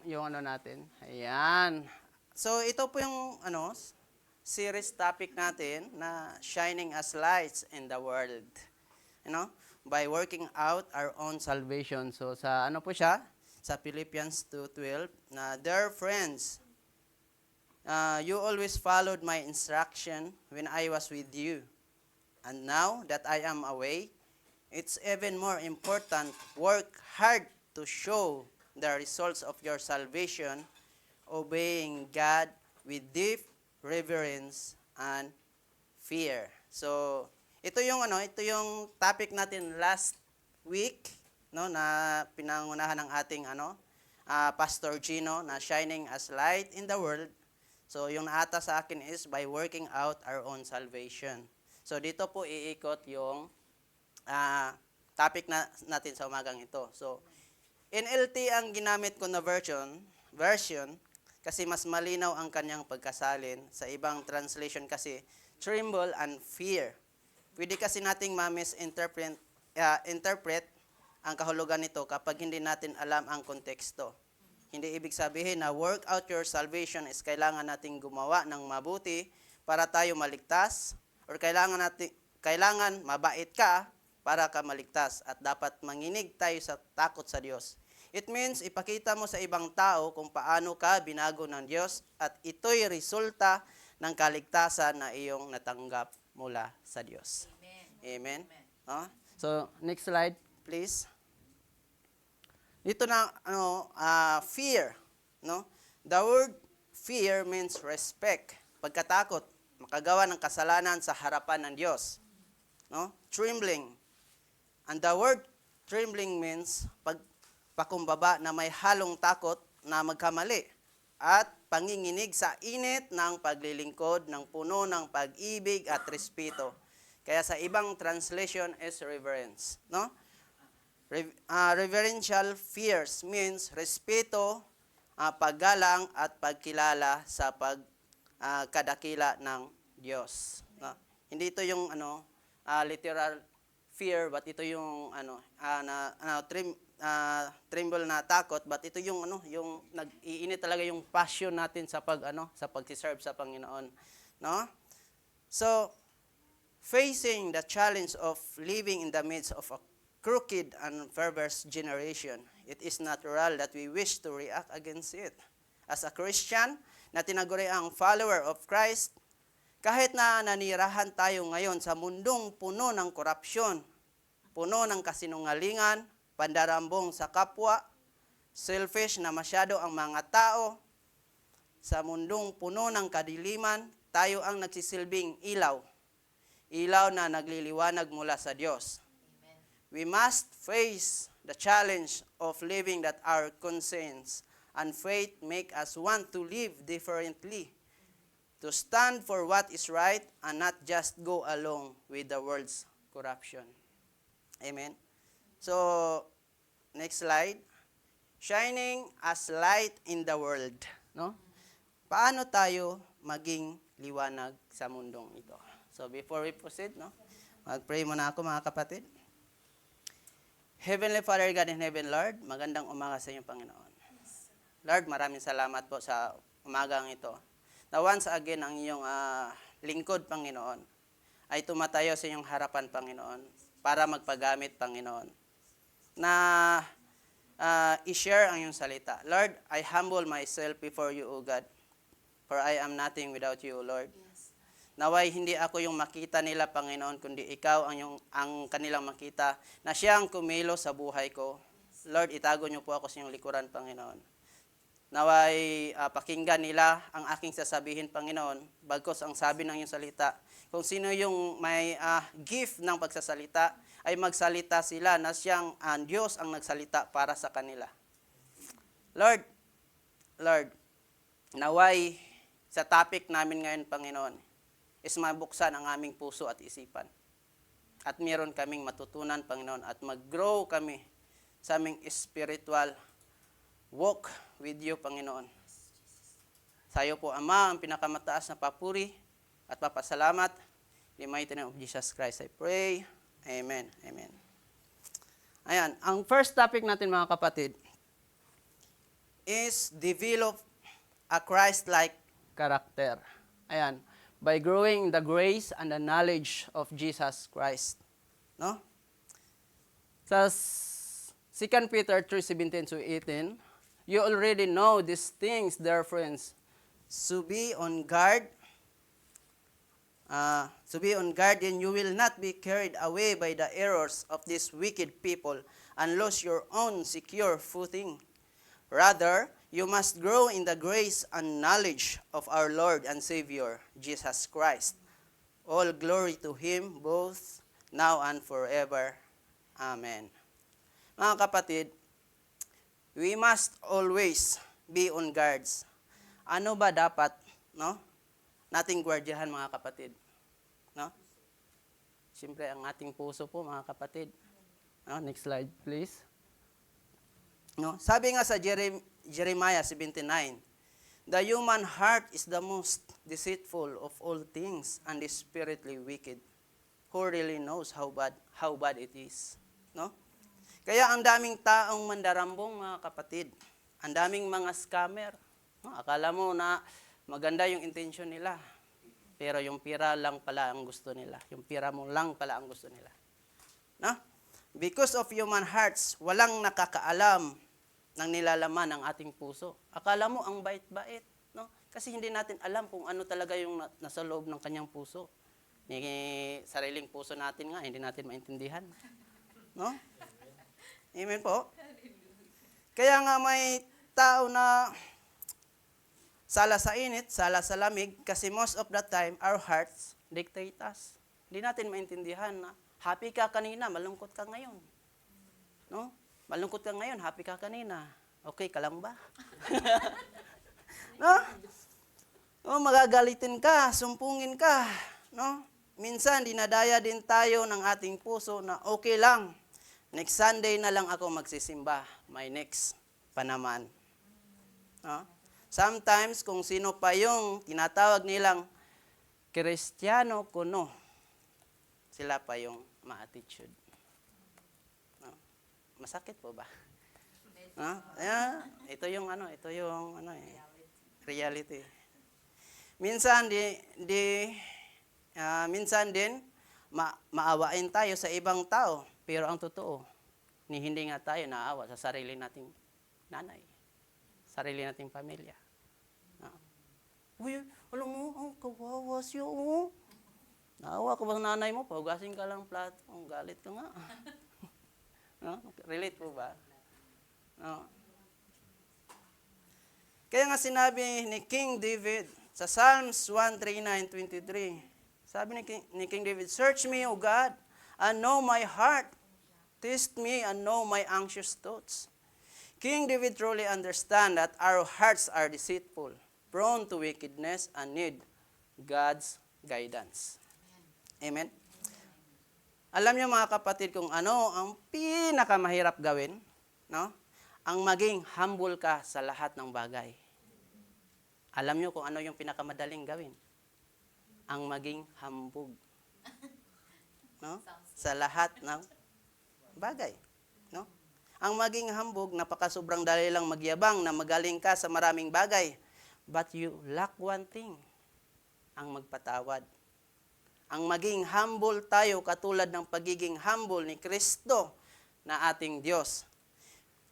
yung ano natin. Ayan. So, ito po yung series topic natin na shining as lights in the world. By working out our own salvation. So, sa ano po siya? Sa Philippians 2:12 na, "Dear friends, you always followed my instruction when I was with you. And now that I am away, it's even more important, work hard to show the results of your salvation, obeying God with deep reverence and fear." So, ito yung topic natin last week, no, na pinangunahan ng ating Pastor Gino na shining as light in the world. So, yung naata sa akin is by working out our own salvation. So, dito po iikot yung topic natin sa umagang ito. So, NLT ang ginamit ko na version kasi mas malinaw ang kanyang pagkasalin. Sa ibang translation kasi, tremble and fear. Pwede kasi nating interpret ang kahulugan nito kapag hindi natin alam ang konteksto. Hindi ibig sabihin na work out your salvation is kailangan nating gumawa ng mabuti para tayo maligtas, or kailangan mabait ka para ka maligtas, at dapat manginig tayo sa takot sa Diyos. It means ipakita mo sa ibang tao kung paano ka binago ng Diyos, at ito'y resulta ng kaligtasan na iyong natanggap mula sa Diyos. Amen. Amen. So, next slide, please. Dito na fear, no? The word fear means respect, pagkatakot, makagawa ng kasalanan sa harapan ng Diyos, no? Trembling. And the word trembling means pakumbaba na may halong takot na magkamali, at panginginig sa init ng paglilingkod ng puno ng pag-ibig at respeto. Kaya sa ibang translation is reverence, no? Reverential fears means respeto, paggalang at pagkilala sa kadakila ng Diyos. No? Hindi ito yung literal fear, but ito yung tremble na takot, but ito yung yung nag-iinit talaga yung passion natin sa pag-serve sa Panginoon, no? So, facing the challenge of living in the midst of a crooked and perverse generation, it is natural that we wish to react against it. As a Christian na tinaguri ang follower of Christ, kahit na nanirahan tayo ngayon sa mundong puno ng korupsyon, puno ng kasinungalingan, pandarambong sa kapwa, selfish na masyado ang mga tao, sa mundong puno ng kadiliman, tayo ang nagsisilbing ilaw. Ilaw na nagliliwanag mula sa Diyos. We must face the challenge of living that our conscience and faith make us want to live differently, to stand for what is right and not just go along with the world's corruption. Amen. So, next slide. Shining as light in the world, no? Paano tayo maging liwanag sa mundong ito? So, before we proceed, no? Mag-pray muna ako, mga kapatid. Heavenly Father, God in heaven, Lord, magandang umaga sa inyo, Panginoon. Lord, maraming salamat po sa umagang ito. Na once again, ang inyong lingkod, Panginoon, ay tumatayo sa inyong harapan, Panginoon, para magpagamit, Panginoon, na i-share ang iyong salita. Lord, I humble myself before you, O God, for I am nothing without you, Lord. Naway hindi ako yung makita nila, Panginoon, kundi ikaw ang kanilang makita, na siya ang kumilo sa buhay ko. Lord, itago niyo po ako sa inyong likuran, Panginoon. Naway pakinggan nila ang aking sasabihin, Panginoon, bagkos ang sabi ng iyong salita. Kung sino yung may gift ng pagsasalita, ay magsalita sila na siyang Diyos ang nagsalita para sa kanila. Lord, naway sa topic namin ngayon, Panginoon, is mabuksan ang aming puso at isipan. At meron kaming matutunan, Panginoon, at mag-grow kami sa aming spiritual walk with you, Panginoon. Sa iyo po, Ama, ang pinakamataas na papuri at papasalamat. In the mighty name of Jesus Christ, I pray. Amen. Amen. Ayan, ang first topic natin, mga kapatid, is develop a Christ-like character. Ayan. By growing in the grace and the knowledge of Jesus Christ. No? Sa 2 Peter 3:17-18, you already know these things, dear friends. So be on guard. Then you will not be carried away by the errors of these wicked people and lose your own secure footing. Rather, you must grow in the grace and knowledge of our Lord and Savior, Jesus Christ. All glory to Him, both now and forever. Amen. Mga kapatid, we must always be on guards. Ano ba dapat, no? Nating gwardiyahan, mga kapatid? No? Siyempre, ang ating puso po, mga kapatid. No? Next slide, please. No? Sabi nga sa Jeremiah 79, the human heart is the most deceitful of all things and desperately wicked. Who really knows how bad it is? No? Kaya ang daming taong mandarambong, mga kapatid. Ang daming mga scammer. No? Akala mo na maganda yung intention nila. Pero yung pira lang pala ang gusto nila. Yung pira mo lang pala ang gusto nila. No? Because of human hearts, walang nakakaalam ng nilalaman ng ating puso. Akala mo ang bait-bait. No? Kasi hindi natin alam kung ano talaga yung nasa loob ng kanyang puso. Sariling puso natin nga, hindi natin maintindihan. No? Amen po? Kaya nga may tao na sala sa init, sala sa lamig, kasi most of the time, our hearts dictate us. Hindi natin maintindihan na happy ka kanina, malungkot ka ngayon. No? Malungkot ka ngayon, happy ka kanina. Okay ka lang ba? No? No, magagalitin ka, sumpungin ka. No? Minsan, dinadaya din tayo ng ating puso na okay lang. Next Sunday na lang ako magsisimba. My next pa naman. No? Sometimes, kung sino pa yung tinatawag nilang Kristiyano kuno, sila pa yung ma-attitude. No? Masakit po ba? No? Ito yung reality. Minsan din maawain tayo sa ibang tao, pero ang totoo, hindi nga tayo naawa sa sarili nating nanay, sarili nating pamilya. Uy, alam mo, ang kawawa siya, oh. Naawa ka ba nanay mo? Pahugasin ka lang plato. Ang galit ka nga. No? Relate po ba? No? Kaya nga sinabi ni King David sa Psalms 139:23, sabi ni King David, search me, O God, and know my heart. Test me and know my anxious thoughts. King David truly understand that our hearts are deceitful, prone to wickedness, and need God's guidance. Amen? Alam niyo mga kapatid kung ano ang pinakamahirap gawin? No? Ang maging humble ka sa lahat ng bagay. Alam niyo kung ano yung pinakamadaling gawin? Ang maging hambog. No? Sa lahat ng bagay. No? Ang maging hambog, napakasobrang dali lang magyabang na magaling ka sa maraming bagay. But you lack one thing, ang magpatawad. Ang maging humble tayo katulad ng pagiging humble ni Kristo na ating Diyos.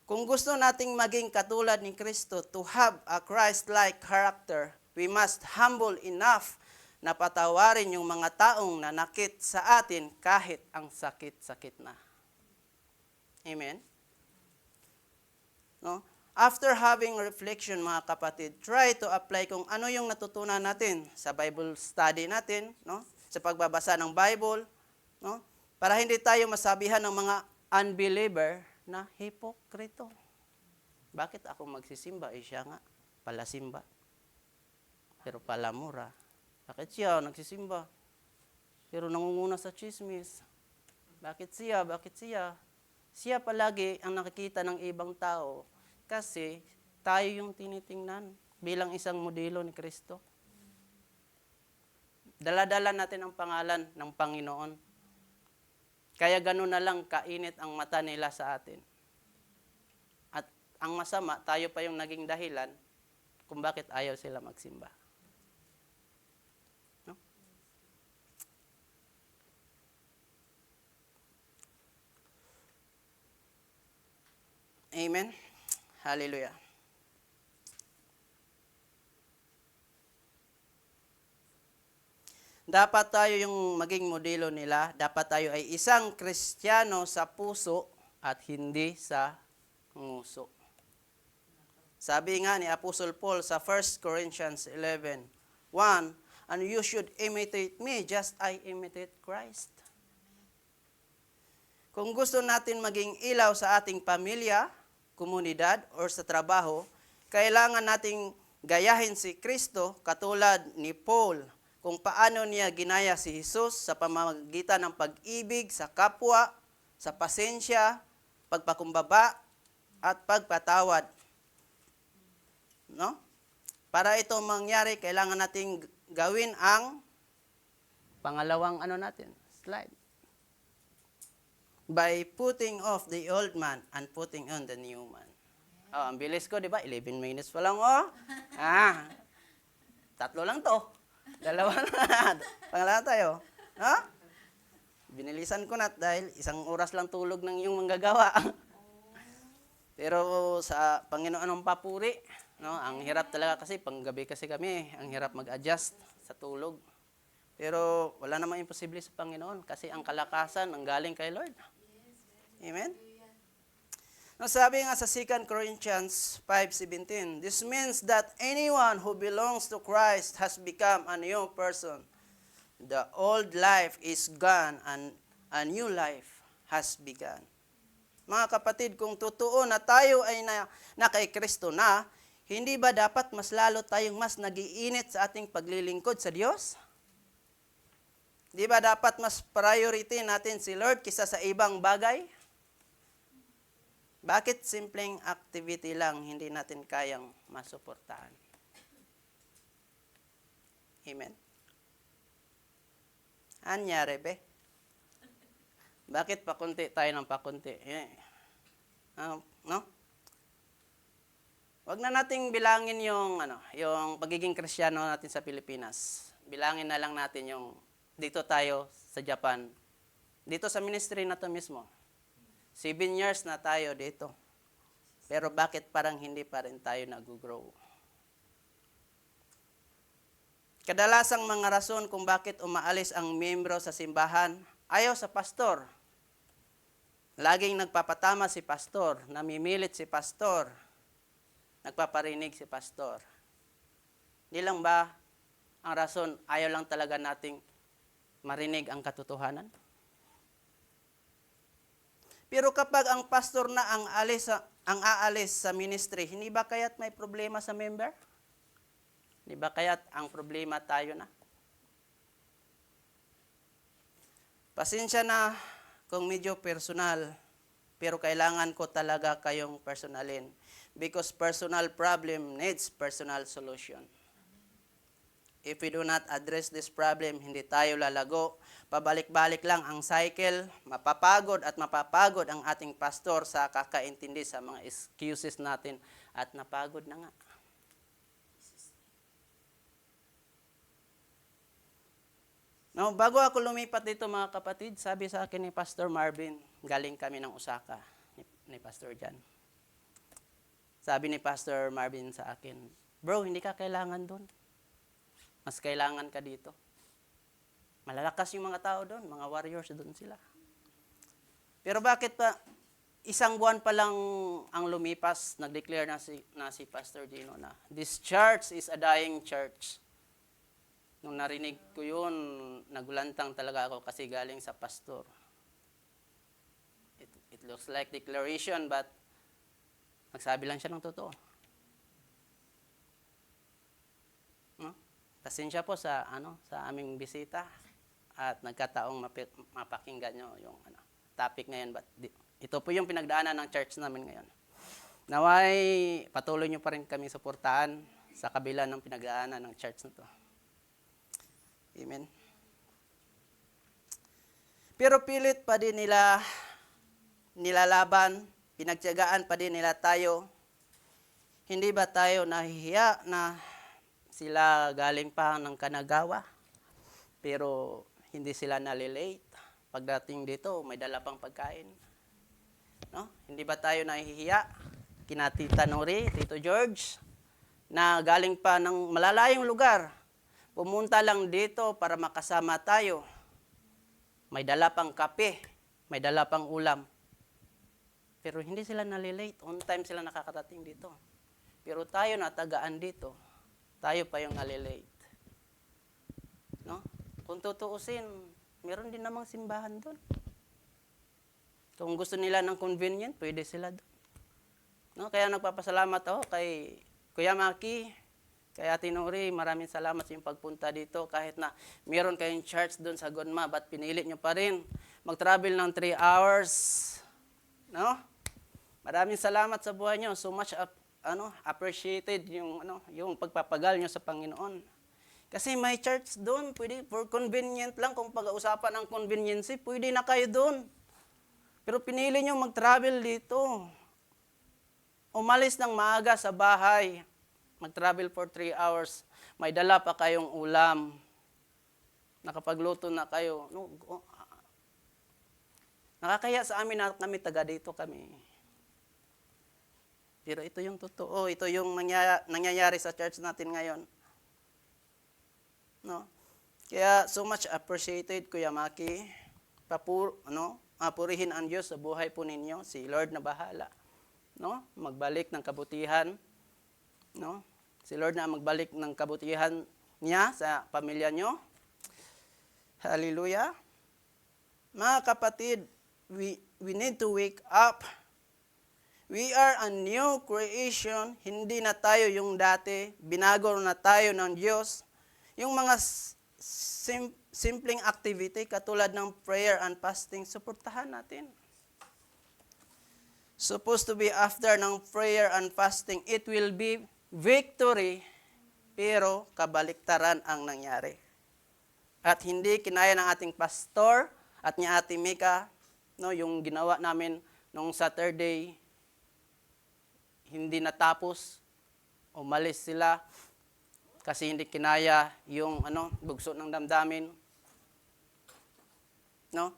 Kung gusto nating maging katulad ni Kristo, to have a Christ-like character, we must humble enough na patawarin yung mga taong nanakit sa atin kahit ang sakit-sakit na. Amen? No? After having reflection, mga kapatid, try to apply kung ano yung natutunan natin sa Bible study natin, no? Sa pagbabasa ng Bible, no? Para hindi tayo masabihan ng mga unbeliever na hipokrito. Bakit ako magsisimba? Siya nga, palasimba. Pero palamura. Bakit siya nagsisimba? Pero nangunguna sa chismis. Bakit siya? Siya palagi ang nakikita ng ibang tao. Kasi tayo yung tinitingnan bilang isang modelo ni Kristo. Dala-dala natin ang pangalan ng Panginoon. Kaya gano'n na lang kainit ang mata nila sa atin. At ang masama, tayo pa yung naging dahilan kung bakit ayaw sila magsimba. No? Amen. Hallelujah. Dapat tayo yung maging modelo nila. Dapat tayo ay isang Kristiyano sa puso at hindi sa nguso. Sabi nga ni Apostle Paul sa 1 Corinthians 11:1, and you should imitate me just I imitate Christ. Kung gusto natin maging ilaw sa ating pamilya, komunidad, or sa trabaho, kailangan nating gayahin si Kristo katulad ni Paul kung paano niya ginaya si Jesus sa pamamagitan ng pag-ibig sa kapwa, sa pasensya, pagpakumbaba, at pagpatawad. No? Para ito mangyari, kailangan nating gawin ang pangalawang slide. By putting off the old man and putting on the new man. Oh, ang bilis ko, di ba? 11 minutes pa lang, oh. 3 lang to. 2 na. Pangalawa tayo. No? Binilisan ko na dahil 1 oras lang tulog ng iyong manggagawa. Pero sa Panginoon ang papuri, no? Ang hirap talaga kasi, panggabi kasi kami, ang hirap mag-adjust sa tulog. Pero wala namang imposible sa Panginoon kasi ang kalakasan ang galing kay Lord. Amen? No, sabi nga sa 2 Corinthians 5:17, this means that anyone who belongs to Christ has become a new person. The old life is gone and a new life has begun. Mga kapatid, kung totoo na tayo ay na kay Kristo na, hindi ba dapat mas lalo tayong mas nagiinit sa ating paglilingkod sa Diyos? Di ba dapat mas priority natin si Lord kisa sa ibang bagay? Bakit simpleng activity lang hindi natin kayang masuportahan? Amen? Anyari, be? Bakit pakunti tayo ng pakunti? No? Wag na nating bilangin yung pagiging Kristiyano natin sa Pilipinas. Bilangin na lang natin yung dito tayo sa Japan. Dito sa ministry na to mismo. 7 years na tayo dito. Pero bakit parang hindi pa rin tayo nag-grow? Kadalasang mga rason kung bakit umaalis ang miyembro sa simbahan, ayaw sa pastor. Laging nagpapatama si pastor, namimilit si pastor, nagpaparinig si pastor. Di lang ba ang rason, ayaw lang talaga nating marinig ang katotohanan? Pero kapag ang pastor na ang aalis sa ministry, hindi ba kaya't may problema sa member? Hindi ba kaya't ang problema tayo na? Pasensya na kung medyo personal, pero kailangan ko talaga kayong personalin because personal problem needs personal solution. If we do not address this problem, hindi tayo lalago. Pabalik-balik lang ang cycle, mapapagod ang ating pastor sa kakaintindi sa mga excuses natin at napagod na nga. No, bago ako lumipat dito mga kapatid, sabi sa akin ni Pastor Marvin, galing kami ng Osaka ni Pastor Jan. Sabi ni Pastor Marvin sa akin, bro, hindi ka kailangan doon. Mas kailangan ka dito. Malalakas yung mga tao doon, mga warriors doon sila. Pero bakit pa, 1 buwan pa lang ang lumipas, nag-declare na si Pastor Gino na, this church is a dying church. Nung narinig ko yun, nagulantang talaga ako kasi galing sa pastor. It looks like declaration, but nagsabi lang siya ng totoo. No? Pasensya po sa aming bisita at nagkataong mapakinggan nyo yung topic ngayon. But ito po yung pinagdaanan ng church namin ngayon. Naway, patuloy nyo pa rin kami suportahan sa kabila ng pinagdaanan ng church na to. Amen. Pero pilit pa din nila nilalaban, pinagtiyagaan pa din nila tayo Hindi ba tayo nahihiya na sila galing pa ng Kanagawa, pero hindi sila nalilate? Pagdating dito, may dala pang pagkain. No? Hindi ba tayo nahihiya? Kina Tita Nori, Tito George, na galing pa ng malalayong lugar, pumunta lang dito para makasama tayo. May dala pang kape, may dala pang ulam. Pero hindi sila nalilate. On time sila nakakarating dito. Pero tayo na tagaan dito, tayo pa yung nalilate. No? Kung tutuusin, meron din namang simbahan doon. Kung gusto nila ng convenient, pwede sila doon. No? Kaya nagpapasalamat ako kay Kuya Maki, kay Ate Nori, maraming salamat sa inyong pagpunta dito. Kahit na meron kayong church doon sa Gunma, ba't pinilit nyo pa rin mag-travel ng 3 hours? No? Maraming salamat sa buhay nyo. So much appreciated yung pagpapagal nyo sa Panginoon. Kasi may church doon, pwede for convenient lang. Kung pag-uusapan ng conveniency, pwede na kayo doon. Pero pinili nyo mag-travel dito. Umalis ng maaga sa bahay. Mag-travel for 3 hours. May dala pa kayong ulam. Nakapagluto na kayo. Nakakaya sa amin na kami taga dito kami. Pero ito yung totoo. Ito yung nangyayari sa church natin ngayon. No? Kaya so much appreciated, Kuya Maki. Purihin ang Diyos sa buhay po ninyo. Si Lord na bahala. No? Magbalik ng kabutihan. No? Si Lord na magbalik ng kabutihan niya sa pamilya nyo. Hallelujah. Mga kapatid, we need to wake up. We are a new creation. Hindi na tayo yung dati. Binago na tayo ng Diyos. Yung mga simpleng activity katulad ng prayer and fasting, suportahan natin. Supposed to be after ng prayer and fasting, it will be victory, pero kabaliktaran ang nangyari. At hindi kinaya ng ating pastor at ni Ate Mika, no, yung ginawa namin nung Saturday, hindi natapos, umalis sila kasi hindi kinaya yung bugso ng damdamin. No?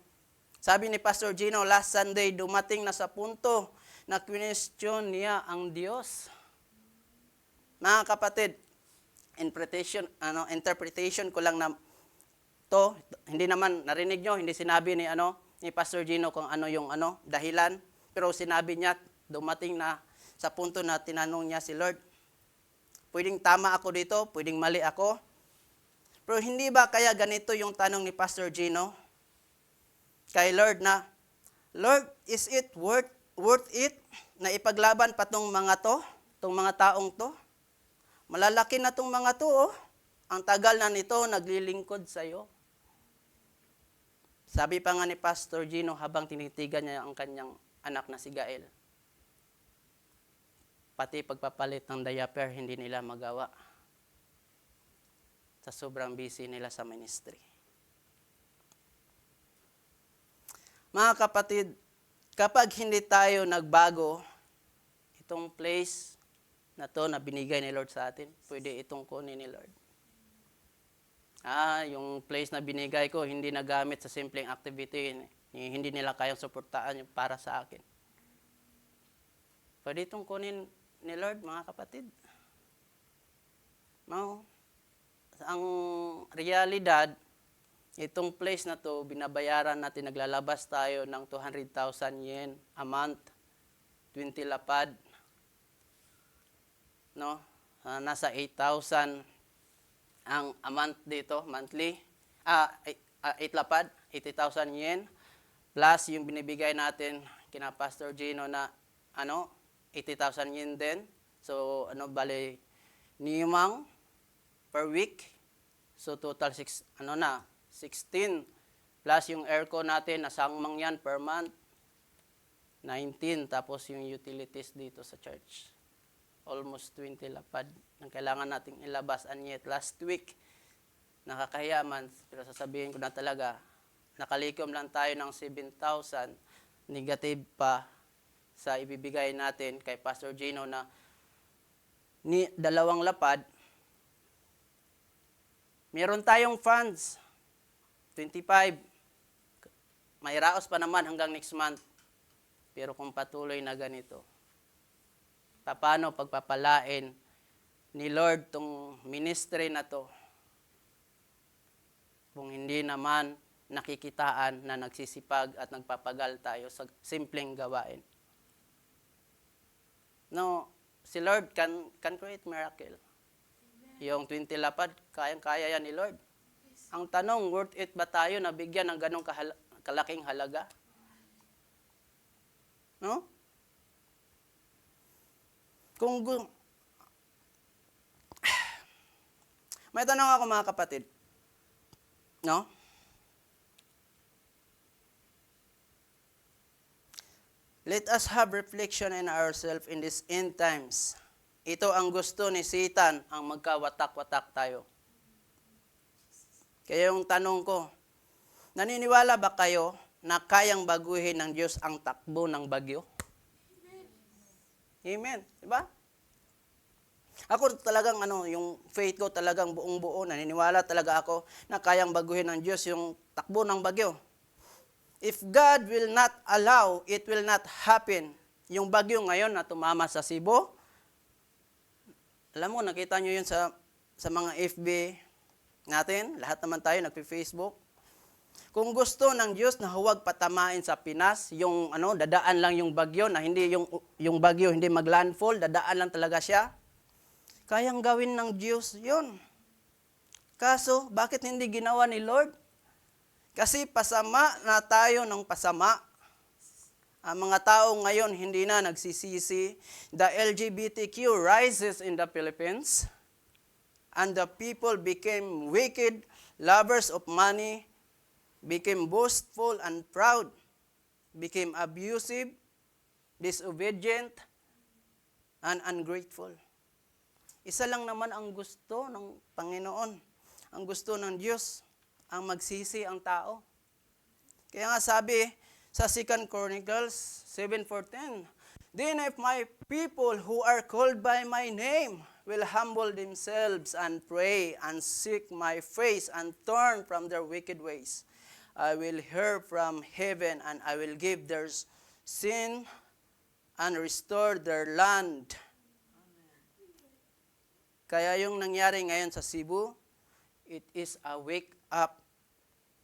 Sabi ni Pastor Gino, last Sunday, dumating na sa punto na question niya ang Diyos. Mga kapatid, interpretation ko lang na to, hindi naman narinig nyo, hindi sinabi ni Pastor Gino kung ano yung dahilan, pero sinabi niya, dumating na sa punto na tinanong niya si Lord, pwedeng tama ako dito, pwedeng mali ako. Pero hindi ba kaya ganito yung tanong ni Pastor Gino kay Lord na, Lord, is it worth it na ipaglaban pa tong mga taong to? Malalaki na tong mga to, oh. Ang tagal na nito, naglilingkod sa'yo. Sabi pa nga ni Pastor Gino habang tinitigan niya ang kanyang anak na si Gael, pati pagpapalit ng diaper, hindi nila magawa. Sa sobrang busy nila sa ministry. Mga kapatid, kapag hindi tayo nagbago, itong place na to na binigay ni Lord sa atin, pwede itong kunin ni Lord. Yung place na binigay ko, hindi nagamit sa simpleng activity, hindi nila kayang suportaan yung para sa akin. Pwede itong kunin ni Lord, mga kapatid. No? Ang realidad, itong place na to, binabayaran natin, naglalabas tayo ng 200,000 yen a month, 20 lapad. No? Nasa 8,000 ang a month dito, monthly. 8 lapad, 80,000 yen. Plus yung binibigay natin kina Pastor Gino na 80,000 yen din. So bali nimang per week. So total 16 plus yung aircon natin nasangmang yan per month 19, tapos yung utilities dito sa church almost 20 lapad ang kailangan nating ilabas. And yet last week nakakahiya man, pero sasabihin ko na talaga, nakalikom lang tayo ng 7,000 negative pa sa ibibigay natin kay Pastor Gino na ni dalawang lapad, meron tayong funds, 25. May raos pa naman hanggang next month. Pero kung patuloy na ganito, paano pagpapalain ni Lord tong ministry na to kung hindi naman nakikitaan na nagsisipag at nagpapagal tayo sa simpleng gawain? No, si Lord can create miracle. Yung 20 lapad, kayang-kaya yan ni Lord. Ang tanong, worth it ba tayo na bigyan ng ganong kalaking halaga? No? May tanong ako mga kapatid. No? Let us have reflection in ourselves in these end times. Ito ang gusto ni Satan, ang magkawatak-watak tayo. Kaya yung tanong ko, naniniwala ba kayo na kayang baguhin ng Diyos ang takbo ng bagyo? Amen. Diba? Ako talagang yung faith ko talagang buong-buo. Naniniwala talaga ako na kayang baguhin ng Diyos yung takbo ng bagyo. If God will not allow, it will not happen. Yung bagyo ngayon na tumama sa Cebu, alam mo, nakita nyo yun sa mga FB natin. Lahat naman tayo nagpi-Facebook. Kung gusto ng Diyos na huwag patamain sa Pinas, yung dadaan lang yung bagyo, na hindi yung bagyo hindi maglandfall, dadaan lang talaga siya. Kayang gawin ng Diyos yun. Kaso, bakit hindi ginawa ni Lord? Kasi pasama na tayo ng pasama. Ang mga tao ngayon hindi na nagsisisi. The LGBTQ rises in the Philippines. And the people became wicked, lovers of money, became boastful and proud, became abusive, disobedient, and ungrateful. Isa lang naman ang gusto ng Panginoon. Ang gusto ng Diyos, ang magsisi ang tao. Kaya nga sabi sa 2 Chronicles 7:14, "Then if my people who are called by my name will humble themselves and pray and seek my face and turn from their wicked ways, I will hear from heaven and I will give their sin and restore their land." Kaya yung nangyari ngayon sa Cebu, it is a wake-up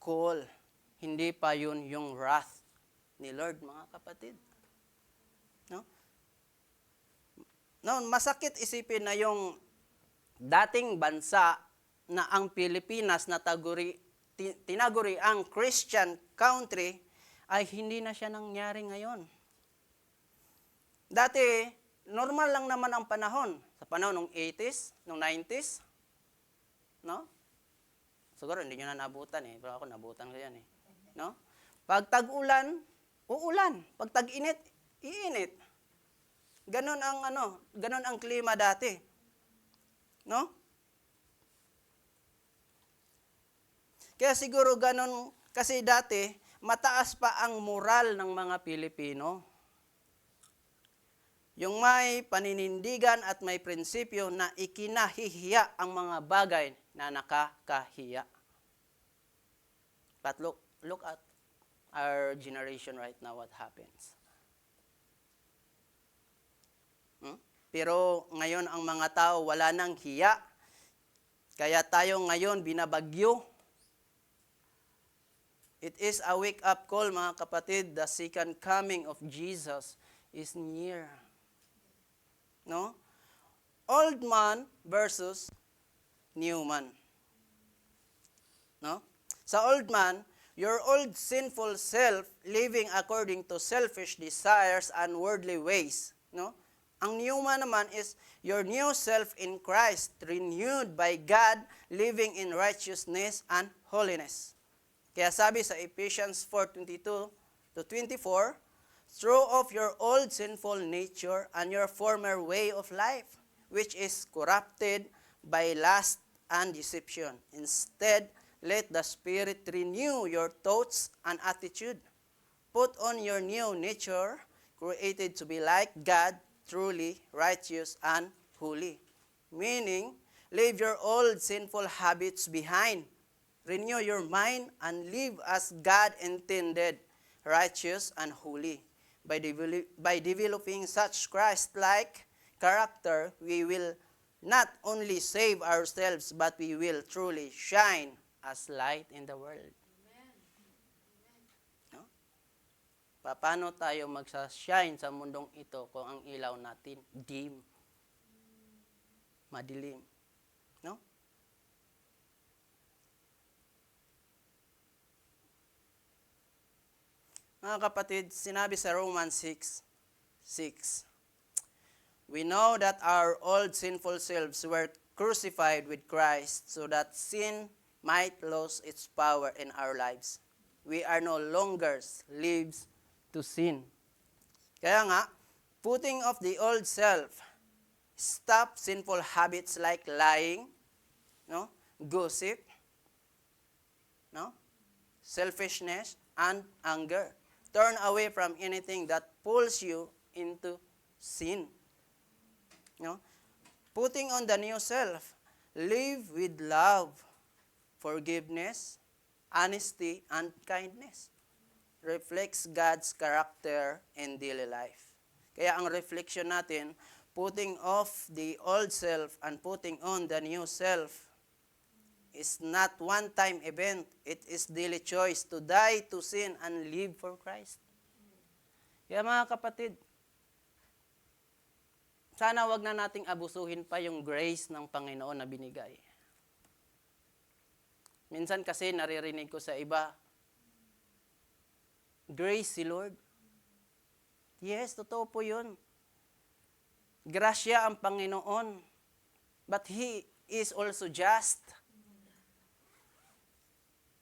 call. Hindi pa yun yung wrath ni Lord, mga kapatid. No? No, masakit isipin na yung dating bansa na ang Pilipinas na tinaguri ang Christian country ay hindi na siya nangyari ngayon. Dati, normal lang naman ang panahon. Sa panahon ng 80s, ng 90s. No? Siguro hindi nyo na nabutan eh. Pero ako nabutan ko yan eh. No? Pag tag-ulan, uulan. Pag tag-init, iinit. Ganon ang klima dati. No? Kaya siguro ganon, kasi dati, mataas pa ang moral ng mga Pilipino. Yung may paninindigan at may prinsipyo na ikinahihiya ang mga bagay na nakakahiya. But look at our generation right now, what happens. Pero ngayon ang mga tao wala nang hiya. Kaya tayo ngayon binabagyo. It is a wake-up call, mga kapatid. The second coming of Jesus is near. No? Old man versus new man. No? Sa old man, your old sinful self living according to selfish desires and worldly ways. No? Ang new man naman is your new self in Christ, renewed by God, living in righteousness and holiness. Kaya sabi sa Ephesians 4:22-24, "Throw off your old sinful nature and your former way of life, which is corrupted by lust and deception. Instead, let the Spirit renew your thoughts and attitude. Put on your new nature, created to be like God, truly righteous and holy." meaning leave your old sinful habits behind. Renew your mind and live as God intended, righteous and holy. By developing such Christ-like character, we will not only save ourselves, but we will truly shine as light in the world. No? Paano tayo magsa-shine sa mundong ito kung ang ilaw natin dim, madilim? No? Mga kapatid, sinabi sa Romans 6:6, we know that our old sinful selves were crucified with Christ so that sin might lose its power in our lives. We are no longer slaves to sin. Kaya nga, putting off the old self, stop sinful habits like lying, no, gossip, no, selfishness, and anger. Turn away from anything that pulls you into sin. No? Putting on the new self, live with love, forgiveness, honesty, and kindness. Reflects God's character in daily life. Kaya ang reflection natin, putting off the old self and putting on the new self is not one-time event. It is daily choice to die to sin and live for Christ. Kaya mga kapatid, sana wag na nating abusuhin pa yung grace ng Panginoon na binigay. Minsan kasi naririnig ko sa iba, grace si Lord. Yes, totoo po yun. Grasya ang Panginoon. But He is also just.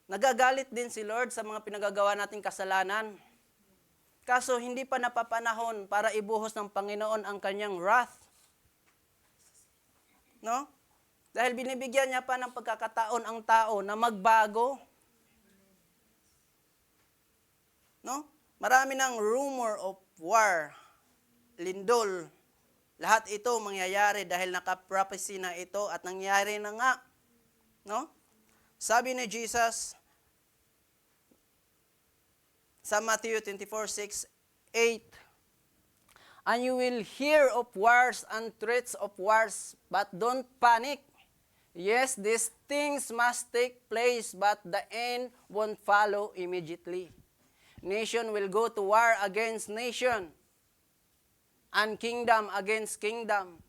Nagagalit din si Lord sa mga pinagagawa nating kasalanan. Kaso hindi pa napapanahon para ibuhos ng Panginoon ang kanyang wrath. No? Dahil binibigyan niya pa ng pagkakataon ang tao na magbago. No? Marami ng rumor of war, lindol. Lahat ito mangyayari dahil naka-prophecy na ito at nangyari na nga. No? Sabi ni Jesus sa Matthew 24:6-8, and you will hear of wars and threats of wars, but don't panic. Yes, these things must take place, but the end won't follow immediately. Nation will go to war against nation, and kingdom against kingdom.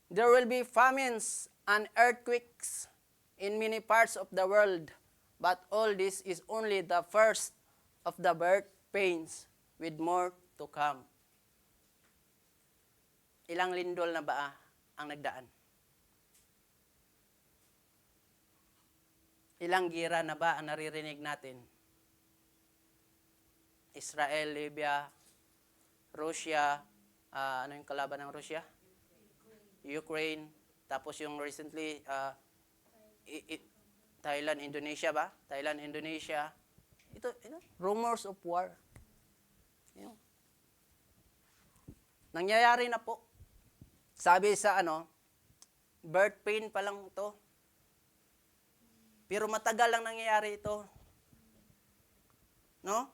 There will be famines and earthquakes in many parts of the world, but all this is only the first of the birth pains, with more to come. Ilang lindol na ba ang nagdaan? Ilang gira na ba ang naririnig natin? Israel, Libya, Russia, ano yung kalaban ng Russia? Ukraine, tapos yung recently, Thailand, Indonesia ba? Thailand, Indonesia. Ito, rumors of war. Nangyayari na po. Sabi sa birth pain pa lang ito. Pero matagal lang nangyayari ito. No?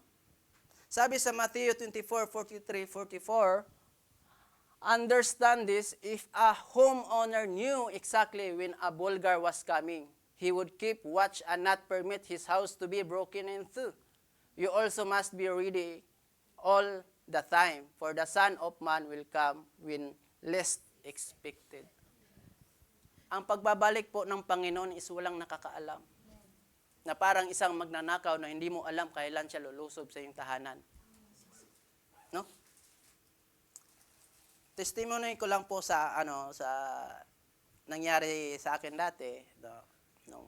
Sabi sa Matthew 24:43-44, understand this, if a homeowner knew exactly when a bulgar was coming, he would keep watch and not permit his house to be broken into. You also must be ready all the time, for the Son of Man will come when least expected. Ang pagbabalik po ng Panginoon is walang nakakaalam. Na parang isang magnanakaw na hindi mo alam kailan siya lulusob sa iyong tahanan. No? Testimony ko lang po sa sa nangyari sa akin dati, nung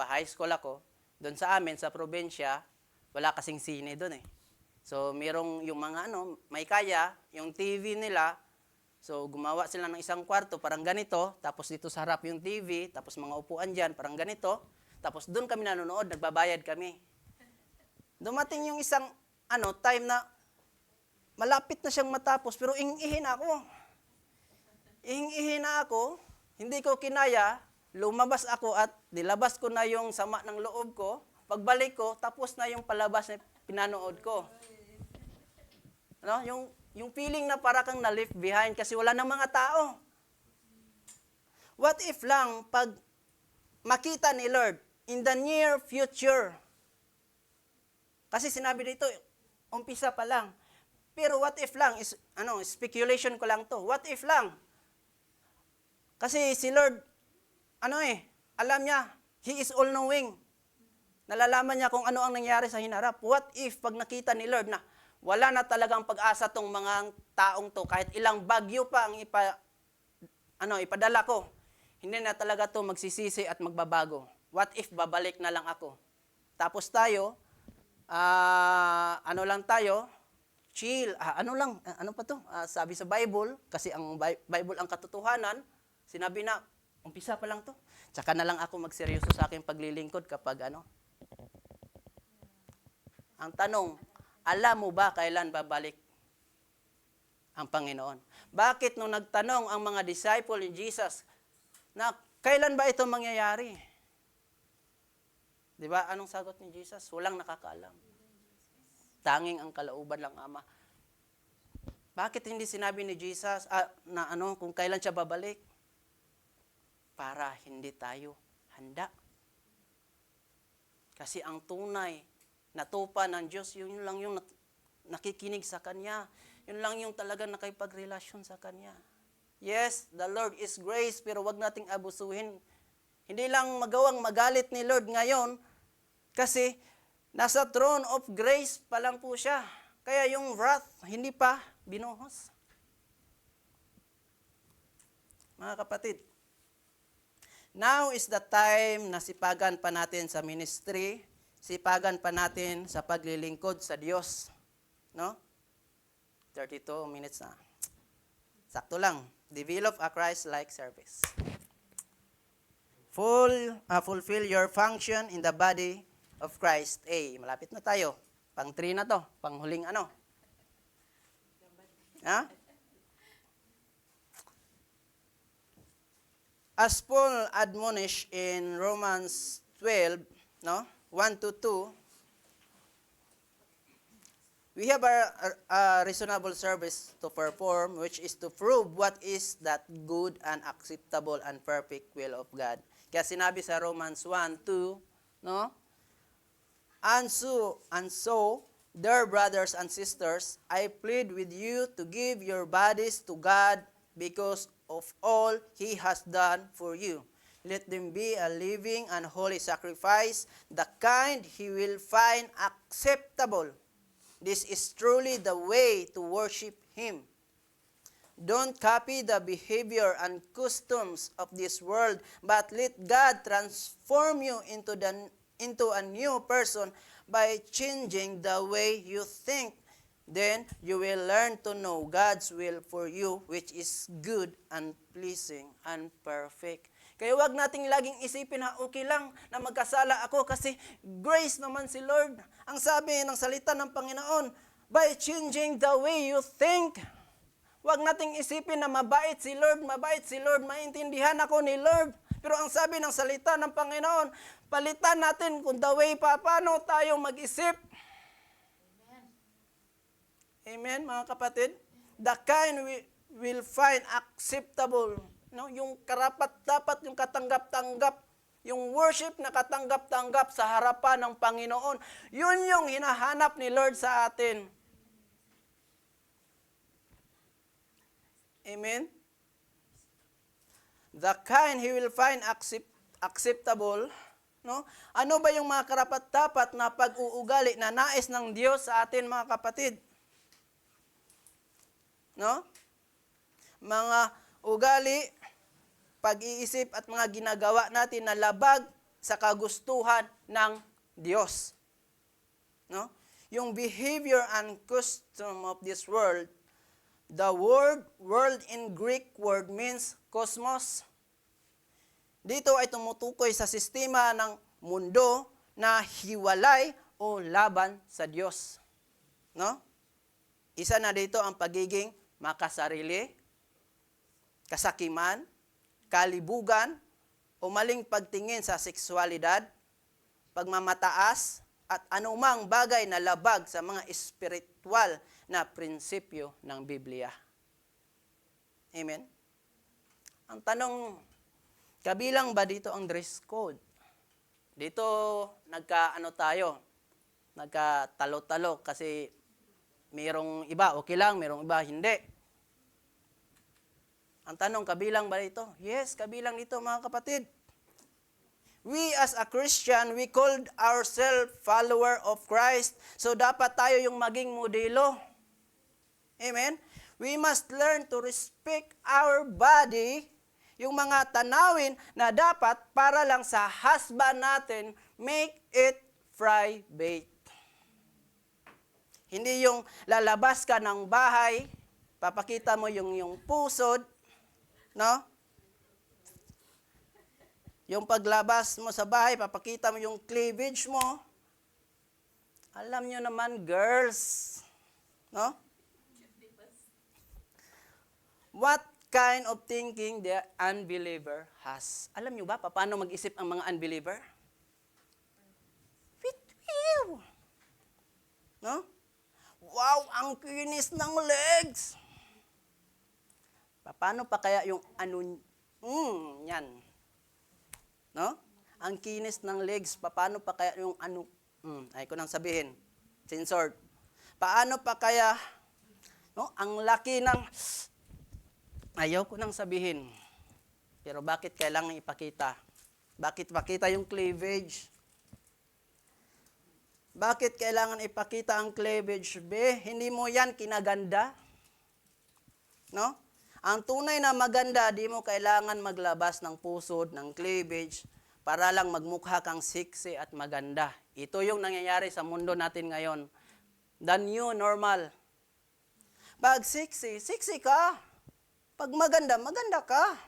high school ako, doon sa amin sa probinsya, wala kasing sine doon eh. So merong yung mga may kaya, yung TV nila, so gumawa sila ng isang kwarto parang ganito, tapos dito sa harap yung TV, tapos mga upuan diyan parang ganito, tapos doon kami nanonood, nagbabayad kami. Dumating yung isang time na malapit na siyang matapos, pero ing-ihi na ako. Ing-ihi na ako, hindi ko kinaya, lumabas ako at nilabas ko na yung sama ng loob ko. Pagbalik ko, tapos na yung palabas na pinanood ko. Ano? Yung feeling na para kang na-left behind kasi wala ng mga tao. What if lang pag makita ni Lord in the near future? Kasi sinabi dito, umpisa pa lang. Pero what if lang, speculation ko lang to. What if lang? Kasi si Lord, alam niya, He is all-knowing. Nalalaman niya kung ano ang nangyari sa hinarap. What if pag nakita ni Lord na wala na talagang pag-asa tong mga taong to, kahit ilang bagyo pa ang ipadala ko, hindi na talaga to magsisisi at magbabago. What if babalik na lang ako? Tapos tayo, chill, sabi sa Bible, kasi ang Bible ang katotohanan, sinabi na, umpisa pa lang to. Tsaka na lang ako magseryoso sa aking paglilingkod kapag Ang tanong, alam mo ba kailan babalik ang Panginoon? Bakit nung nagtanong ang mga disciple ni Jesus na kailan ba ito mangyayari? Di ba? Anong sagot ni Jesus? Walang nakakaalam. Tanging ang kalooban lang Ama. Bakit hindi sinabi ni Jesus kung kailan siya babalik? Para hindi tayo handa. Kasi ang tunay na tupa ng Diyos, yun lang yung nakikinig sa Kanya. Yun lang yung talagang nakipagrelasyon sa Kanya. Yes, the Lord is grace, pero wag nating abusuhin. Hindi lang magawang magalit ni Lord ngayon, kasi nasa throne of grace pa lang po siya. Kaya yung wrath, hindi pa binuhos. Mga kapatid, now is the time na sipagan pa natin sa ministry, sipagan pa natin sa paglilingkod sa Diyos. No? 32 minutes na. Sakto lang. Develop a Christ-like service. Fulfill your function in the body of Christ. Malapit na tayo. Pang 3 na to. Panghuling As Paul admonished in Romans 12, 1-2, we have a reasonable service to perform, which is to prove what is that good and acceptable and perfect will of God. Kaya sinabi sa Romans 1:2, And so, dear brothers and sisters, I plead with you to give your bodies to God because of all He has done for you. Let them be a living and holy sacrifice, the kind He will find acceptable. This is truly the way to worship Him. Don't copy the behavior and customs of this world, but let God transform you into a new person by changing the way you think. Then you will learn to know God's will for you, which is good and pleasing and perfect. Kaya wag nating laging isipin na okay lang na magkasala ako kasi grace naman si Lord. Ang sabi ng salita ng Panginoon, by changing the way you think. Wag nating isipin na mabait si Lord, maintindihan ako ni Lord. Pero ang sabi ng salita ng Panginoon, palitan natin kung the way paano tayo mag-isip. Amen, mga kapatid? The kind we will find acceptable. Yung karapat-dapat, yung katanggap-tanggap, yung worship na katanggap-tanggap sa harapan ng Panginoon, yun yung hinahanap ni Lord sa atin. Amen? The kind He will find acceptable. Ano ba yung mga karapat-dapat na pag-uugali na nais ng Diyos sa atin, mga kapatid? Mga ugali, pag-iisip at mga ginagawa natin na labag sa kagustuhan ng Diyos. Yung behavior and custom of this world, the world in Greek word means cosmos. Dito ay tumutukoy sa sistema ng mundo na hiwalay o laban sa Diyos. Isa na dito ang pagiging makasarili, kasakiman, kalibugan, o maling pagtingin sa sexualidad, pagmamataas, at anumang bagay na labag sa mga espiritual na prinsipyo ng Biblia. Amen? Ang tanong, kabilang ba dito ang dress code? Dito, nagkatalo-talo kasi mayroong iba, okay lang, mayroong iba, hindi. Ang tanong, kabilang ba dito? Yes, kabilang dito mga kapatid. We as a Christian, we called ourselves follower of Christ. So dapat tayo yung maging modelo. Amen? We must learn to respect our body, yung mga tanawin na dapat para lang sa husband natin, make it private. Hindi yung lalabas ka ng bahay, papakita mo yung pusod, no? Yung paglabas mo sa bahay, papakita mo yung cleavage mo. Alam nyo naman, girls, no? What kind of thinking the unbeliever has? Alam nyo ba, paano mag-isip ang mga unbeliever? Bitiw! No? Wow, ang kinis ng legs! Paano pa kaya yung yan? No? Ang kinis ng legs, paano pa kaya yung ay ko nang sabihin, censored. Paano pa kaya, no? Ang laki ng, ayaw ko nang sabihin. Pero bakit kailangan ipakita? Bakit ipakita yung cleavage? Bakit kailangan ipakita ang cleavage, be? Hindi mo yan kinaganda? No? Ang tunay na maganda, di mo kailangan maglabas ng pusod, ng cleavage, para lang magmukha kang sexy at maganda. Ito yung nangyayari sa mundo natin ngayon. The new normal. Pag sexy, sexy ka. Pag maganda, maganda ka.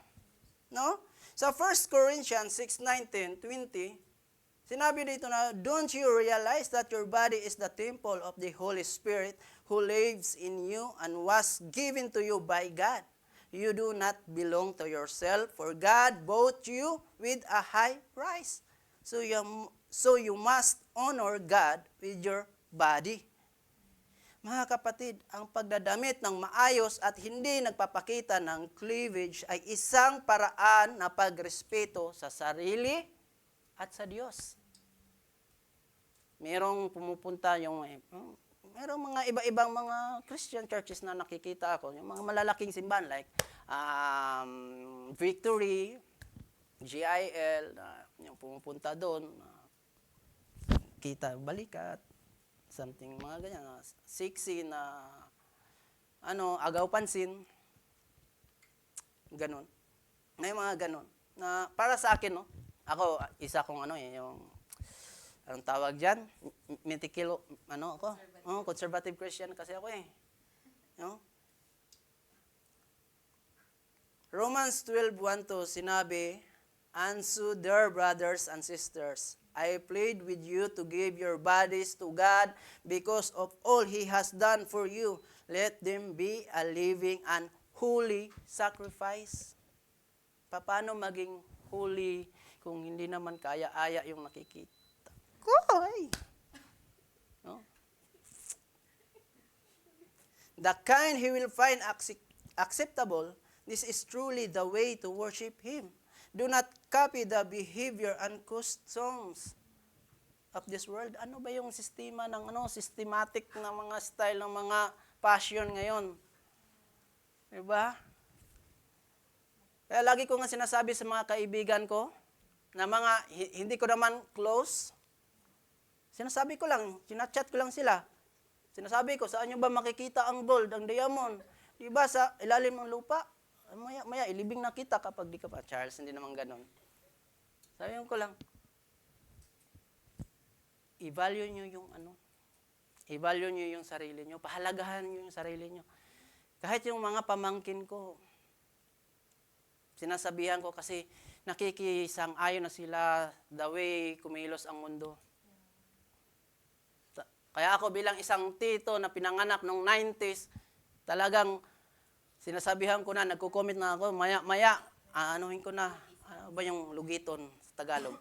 No? Sa 1 Corinthians 6:19-20, sinabi dito na, don't you realize that your body is the temple of the Holy Spirit who lives in you and was given to you by God? You do not belong to yourself, for God bought you with a high price. So you must honor God with your body. Mga kapatid, ang pagdadamit ng maayos at hindi nagpapakita ng cleavage ay isang paraan na pagrespeto sa sarili at sa Diyos. Merong pumupunta merong mga iba-ibang mga Christian churches na nakikita ako, yung mga malalaking simbahan like Victory, GIL, yung pumupunta doon, kita balikat, something mga ganyan, sexy na agaw pansin, ganun. May mga ganun. Na para sa akin, no, ako isa kong yung anong tawag diyan? Conservative Christian kasi ako eh. No? Romans 12:1-2 sinabi, and so dear brothers and sisters, I plead with you to give your bodies to God because of all He has done for you. Let them be a living and holy sacrifice. Paano maging holy kung hindi naman kaya-aya yung nakikita? Koy! No? The kind He will find acceptable, this is truly the way to worship Him. Do not copy the behavior and customs of this world. Ano ba yung sistema ng systematic na mga style ng mga fashion ngayon? Diba? Kaya lagi ko nga sinasabi sa mga kaibigan ko, na mga hindi ko naman close, sinasabi ko lang, sinachat ko lang sila. Sinasabi ko, saan nyo ba makikita ang gold, ang diamond? Diba sa ilalim ng lupa? Maya, ilibing na kita kapag di ka pa. Charles, hindi naman ganun. Sabi ko lang, i-value nyo yung i-value nyo yung sarili nyo, pahalagahan nyo yung sarili nyo. Kahit yung mga pamangkin ko, sinasabihan ko kasi nakikisang-ayon na sila the way kumilos ang mundo. Kaya ako bilang isang tito na pinanganak noong 90s, talagang sinasabihan ko na, nagko-comment na ako, maya, Aanuhin ko na. Ano ba yung lugiton sa Tagalog?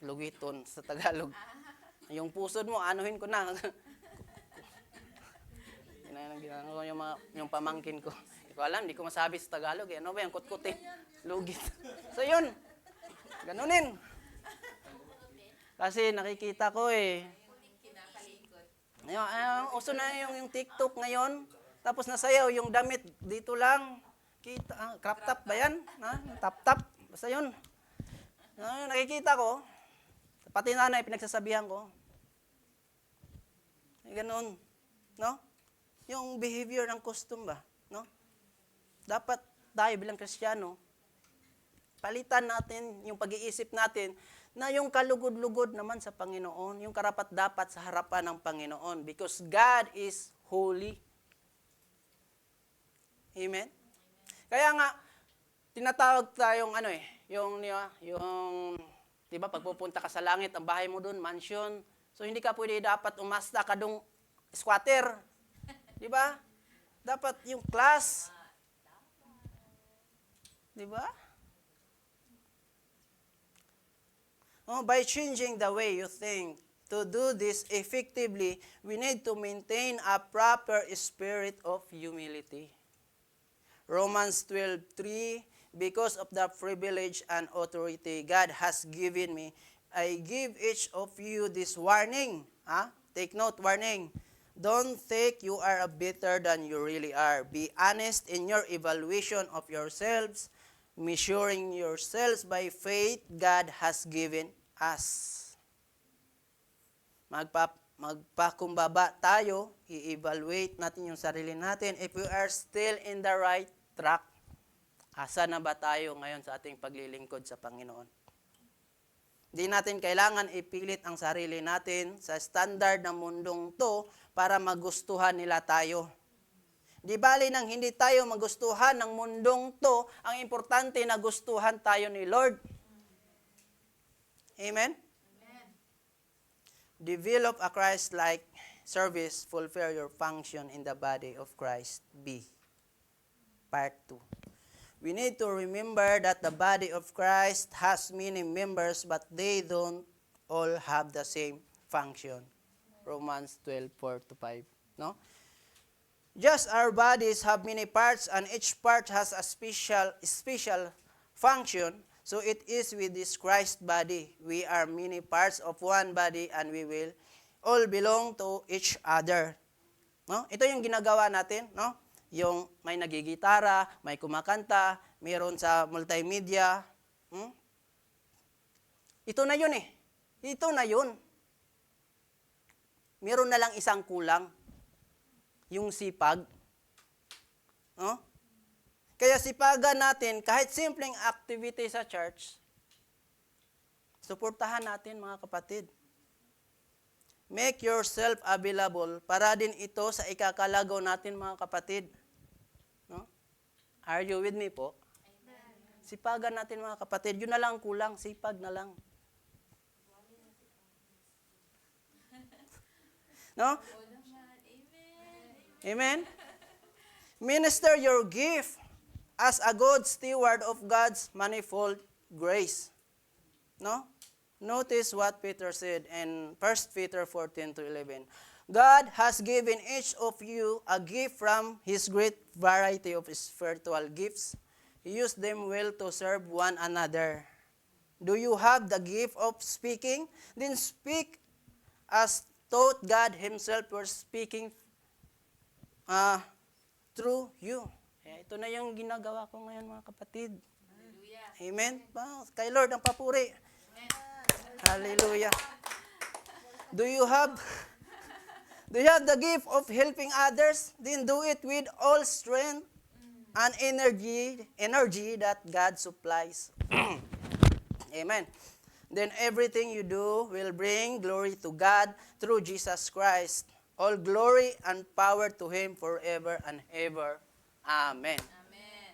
Lugiton sa Tagalog. Yung pusod mo, anuhin ko na. Ginagawa ko yung pamangkin ko. Hindi ko alam, hindi ko masabi sa Tagalog. Eh. Ano ba yung kutkutin? Lugit. So yun, ganunin. Kasi nakikita ko eh. Ngayon, uso na yung TikTok ngayon. Tapos nasayaw yung damit dito lang. Kita, crop top ba yan? Tap-tap. Basta yun. Nakikita ko. Pati nanay, pinagsasabihan ko. Ganun. No? Yung behavior ng costume ba? No? Dapat tayo bilang Kristiyano, palitan natin yung pag-iisip natin na yung kalugod-lugod naman sa Panginoon, yung karapat-dapat sa harapan ng Panginoon because God is holy. Amen? Kaya nga, tinatawag tayong yung 'di ba, pagpupunta ka sa langit, ang bahay mo doon, mansion. So hindi ka pwede dapat umasta ka dong squatter. 'Di ba? Dapat yung class. 'Di ba? By changing the way you think, to do this effectively, we need to maintain a proper spirit of humility. Romans 12:3, because of the privilege and authority God has given me, I give each of you this warning. Take note, warning. Don't think you are better than you really are. Be honest in your evaluation of yourselves, measuring yourselves by faith God has given us. Magpakumbaba tayo, i-evaluate natin yung sarili natin. If we are still in the right track, asa na ba tayo ngayon sa ating paglilingkod sa Panginoon? Hindi natin kailangan ipilit ang sarili natin sa standard ng mundong to para magustuhan nila tayo. Di bali nang hindi tayo magustuhan ng mundong to, ang importante na gustuhan tayo ni Lord. Amen? Amen. Develop a Christ-like service, fulfill your function in the body of Christ. B. Part 2. We need to remember that the body of Christ has many members, but they don't all have the same function. Romans 12:4-5. No? Just our bodies have many parts, and each part has a special function. So it is with this Christ body. We are many parts of one body, and we will all belong to each other. No? Ito yung ginagawa natin, no? Yung may nagigitara, may kumakanta, mayroon sa multimedia. Ito na yun eh. Ito na yun. Meron na lang isang kulang. Yung sipag. No? Kaya sipagan natin, kahit simpleng activity sa church, suportahan natin mga kapatid. Make yourself available para din ito sa ikakalagaw natin mga kapatid. No? Are you with me po? Amen. Sipagan natin mga kapatid. Yun na lang kulang, sipag na lang. No? Amen? Minister your gift as a good steward of God's manifold grace. No? Notice what Peter said in 1 Peter 14-11. God has given each of you a gift from His great variety of spiritual gifts. Use them well to serve one another. Do you have the gift of speaking? Then speak as though God Himself were speaking through you. Ito na yung ginagawa ko ngayon mga kapatid. Hallelujah. Amen? Kay Lord ang papuri. Hallelujah. Do you have the gift of helping others? Then do it with all strength and energy that God supplies. Amen. Then everything you do will bring glory to God through Jesus Christ. All glory and power to Him forever and ever. Amen. Amen.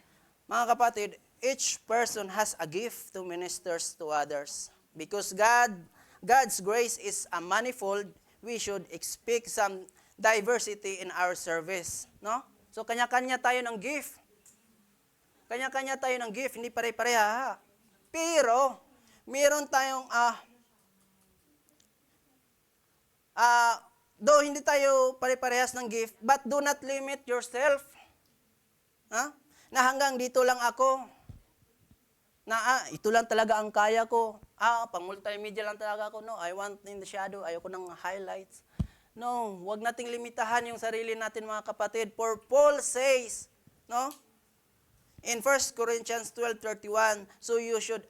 Mga kapatid, each person has a gift to minister to others. Because God's grace is a manifold, we should expect some diversity in our service. No? So, kanya-kanya tayo ng gift. Kanya-kanya tayo ng gift, hindi pare-pareha. Pero, meron tayong, though hindi tayo pare-parehas ng gift, but do not limit yourself. Ha? Na hanggang dito lang ako. Na ito lang talaga ang kaya ko. Pang multimedia lang talaga ako. No, I want in the shadow. Ayoko ng highlights. No, wag nating limitahan yung sarili natin mga kapatid. For Paul says, no? In 1 Corinthians 12:31, so you should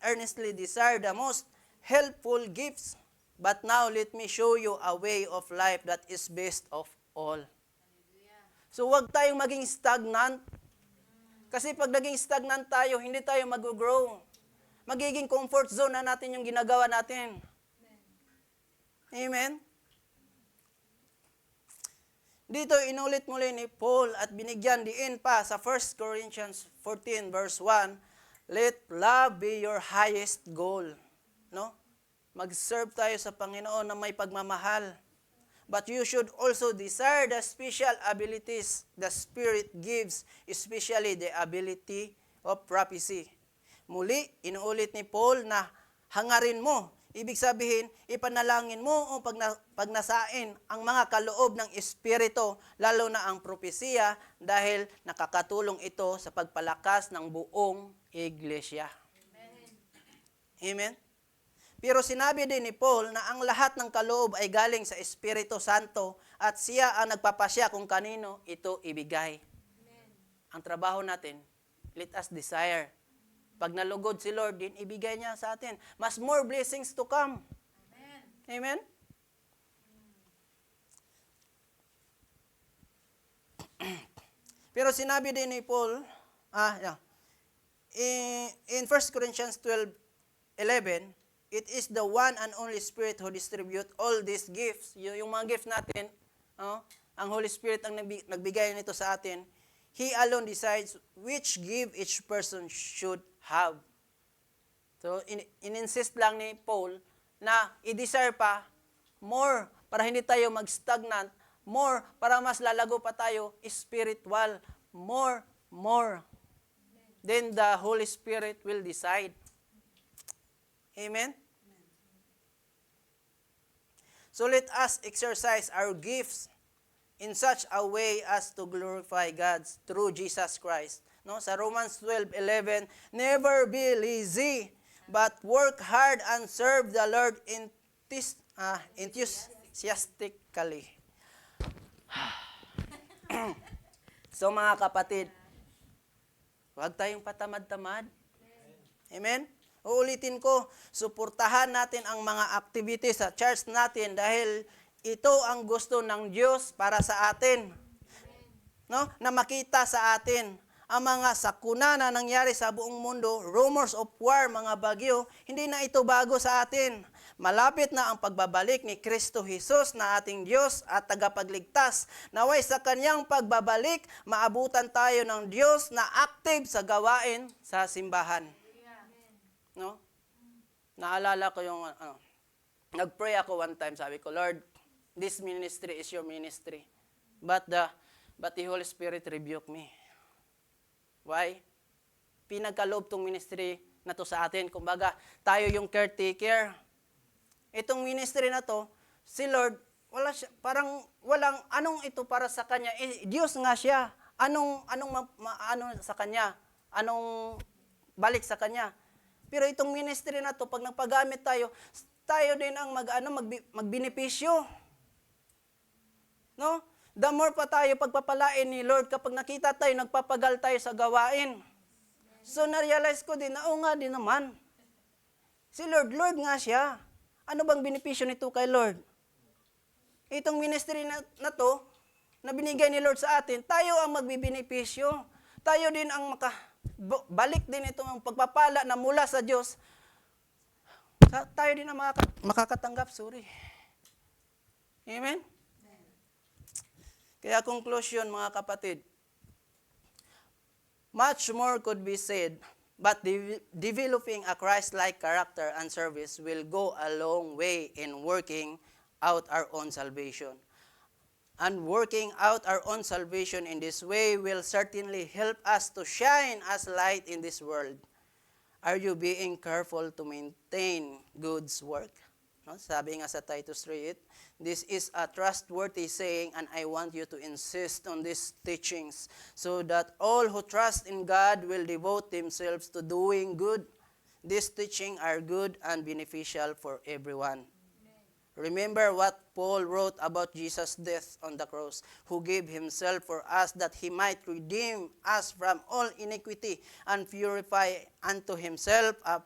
earnestly desire the most helpful gifts. But now let me show you a way of life that is best of all. So wag tayong maging stagnant. Kasi pag naging stagnant tayo, hindi tayo mag-grow. Magiging comfort zone na natin yung ginagawa natin. Amen? Dito, inulit muli ni Paul at binigyan diin pa sa 1 Corinthians 14 verse 1, let love be your highest goal. No? Mag-serve tayo sa Panginoon na may pagmamahal. But you should also desire the special abilities the Spirit gives, especially the ability of prophecy. Muli, inuulit ni Paul na hangarin mo. Ibig sabihin, ipanalangin mo o pagnasain ang mga kaloob ng Espiritu, lalo na ang propesiya, dahil nakakatulong ito sa pagpalakas ng buong iglesia. Amen? Amen? Pero sinabi din ni Paul na ang lahat ng kaloob ay galing sa Espiritu Santo at siya ang nagpapasya kung kanino ito ibigay. Amen. Ang trabaho natin, let us desire. Pag nalugod si Lord din, ibigay niya sa atin. Mas more blessings to come. Amen? Amen? Pero sinabi din ni Paul, in 1 Corinthians 12:11, it is the one and only Spirit who distribute all these gifts. Yung mga gifts natin, ang Holy Spirit ang nagbigay nito sa atin. He alone decides which gift each person should have. So, in-insist lang ni Paul na i-desire pa more para hindi tayo mag-stagnant, more para mas lalago pa tayo spiritual, more. Then the Holy Spirit will decide. Amen? So let us exercise our gifts in such a way as to glorify God through Jesus Christ. No, sa Romans 12:11, never be lazy, but work hard and serve the Lord enthusiastically. So mga kapatid, huwag tayong patamad-tamad. Amen? Uulitin ko, suportahan natin ang mga activities sa church natin dahil ito ang gusto ng Diyos para sa atin. No? Na makita sa atin ang mga sakuna na nangyari sa buong mundo, rumors of war, mga bagyo, hindi na ito bago sa atin. Malapit na ang pagbabalik ni Kristo Jesus na ating Diyos at tagapagligtas. Naway sa kanyang pagbabalik, maabutan tayo ng Diyos na active sa gawain sa simbahan. No? Naalala ko yung nag-pray ako one time, sabi ko, Lord, this ministry is your ministry. But the Holy Spirit rebuked me. Why? Pinagkaloob tong ministry na to sa atin. Kumbaga, tayo yung caretaker. Itong ministry na to, si Lord, anong ito para sa Kanya? Diyos nga siya. Anong sa Kanya? Anong balik sa Kanya? Pero itong ministry na to, pag nagpagamit tayo din ang magbenepisyo. No? The more pa tayo pagpapalain ni Lord kapag nakita tayo, nagpapagal tayo sa gawain. So, na-realize ko din na, nga din naman. Si Lord nga siya. Ano bang benepisyo nito kay Lord? Itong ministry na to, na binigay ni Lord sa atin, tayo ang magbibenepisyo. Tayo din ang balik din itong pagpapala na mula sa Diyos. Tayo din ang makakatanggap. Amen? Kaya conclusion, mga kapatid, much more could be said, but developing a Christ-like character and service will go a long way in working out our own salvation. And working out our own salvation in this way will certainly help us to shine as light in this world. Are you being careful to maintain God's work? No? Sabi nga sa Titus 3:8, this is a trustworthy saying, and I want you to insist on these teachings so that all who trust in God will devote themselves to doing good. These teachings are good and beneficial for everyone. Remember what Paul wrote about Jesus' death on the cross, who gave himself for us that he might redeem us from all iniquity and purify unto himself a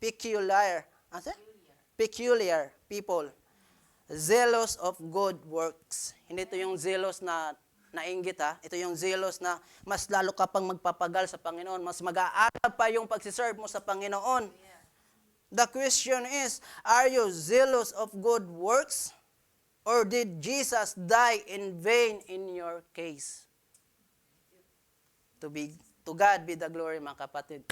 peculiar people, zealous of good works. Hindi ito yung zealous na nainggit ha. Ito yung zealous na mas lalo ka pang magpapagal sa Panginoon, mas mag-aaral pa yung pagsiserve mo sa Panginoon. The question is, are you zealous of good works? Or did Jesus die in vain in your case? To God be the glory, mga kapatid.